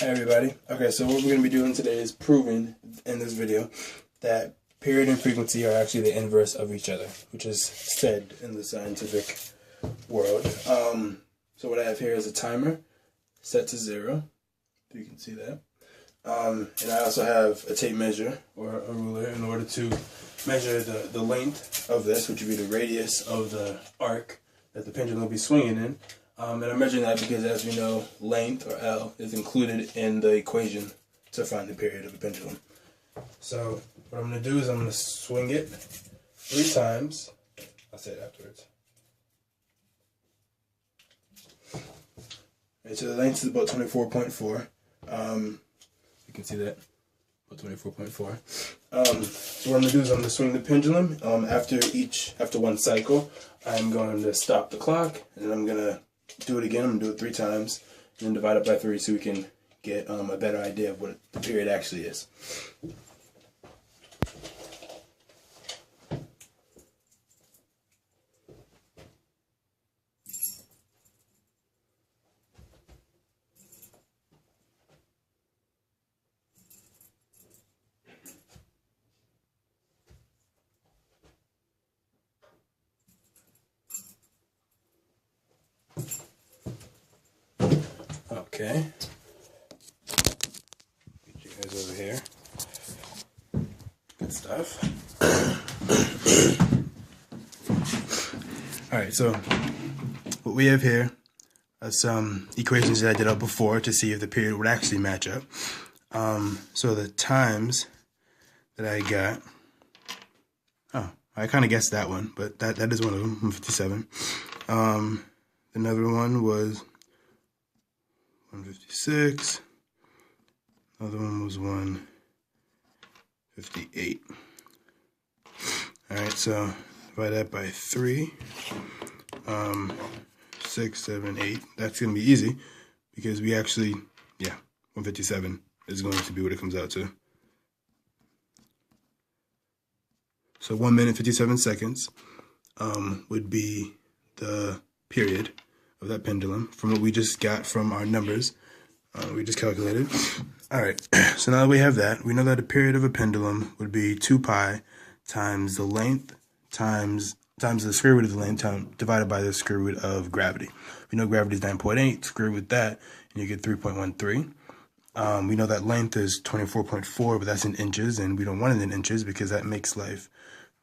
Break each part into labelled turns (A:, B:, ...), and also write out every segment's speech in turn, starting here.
A: Hi everybody. Okay, so what we're going to be doing today is proving in this video that period and frequency are actually the inverse of each other, which is said in the scientific world. So what I have here is a timer set to 0. You can see that. And I also have a tape measure or a ruler in order to measure the length of this, which would be the radius of the arc that the pendulum will be swinging in. And I'm measuring that because, as we know, length, or L, is included in the equation to find the period of a pendulum. So what I'm going to do is I'm going to swing it 3 times. I'll say it afterwards. Right, so the length is about 24.4. You can see that, about 24.4. So what I'm going to do is I'm going to swing the pendulum. After one cycle, I'm going to stop the clock, and I'm going to do it again. I'm going to do it 3 times, and then divide it by 3 so we can get a better idea of what the period actually is. Okay. Get you guys over here. Good stuff. Alright, so what we have here are some equations that I did out before to see if the period would actually match up. So the times that I got, I kind of guessed that one, but that is one of them, 157. Another one was 156. Another one was 158. Alright, so divide that by 3. 6, 7, 8. That's going to be easy because we actually, 157 is going to be what it comes out to. So 1 minute 57 seconds would be the period of that pendulum from what we just got from our numbers we just calculated. Alright, so now that we have that, we know that a period of a pendulum would be 2 pi times the length times the square root of the length divided by the square root of gravity. We know gravity is 9.8, square root with that, and you get 3.13. We know that length is 24.4, but that's in inches, and we don't want it in inches because that makes life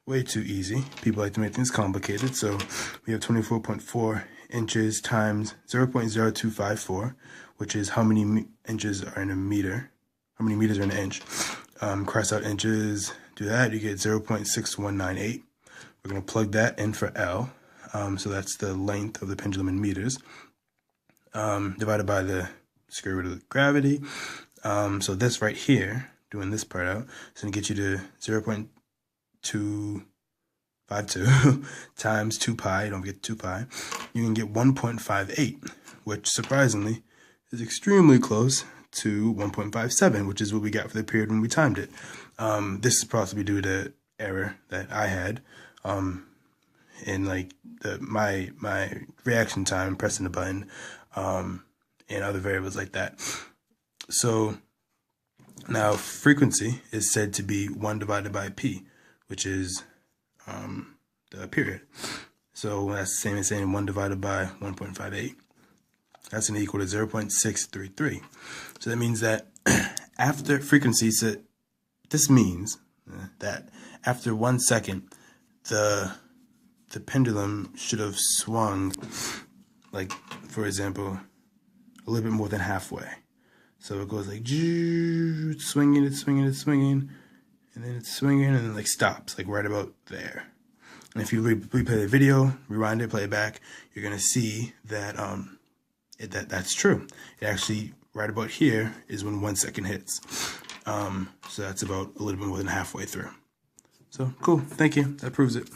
A: way too easy. People like to make things complicated, so we have 24.4 inches times 0.0254, which is how many inches are in a meter, how many meters are in an inch. Cross out inches, do that, you get 0.6198. We're going to plug that in for L, so that's the length of the pendulum in meters, divided by the square root of the gravity. So this right here, doing this part out, is going to get you to 0.252 times 2 pi, don't forget 2 pi. You can get 1.58, which surprisingly is extremely close to 1.57, which is what we got for the period when we timed it. This is possibly due to error that I had in like my reaction time pressing the button and other variables like that. So now frequency is said to be 1 divided by p, which is the period. So that's the same as saying 1 divided by 1.58. That's going to equal to 0.633. So that means that after frequency, so this means that after 1 second, the pendulum should have swung, like, for example, a little bit more than halfway. So it goes like, it's swinging, it's swinging, it's swinging, and then it's swinging, and then like stops, like right about there. And if you replay the video, rewind it, play it back, you're gonna see that that's true. It actually, right about here is when 1 second hits. So that's about a little bit more than halfway through. So cool, thank you, that proves it.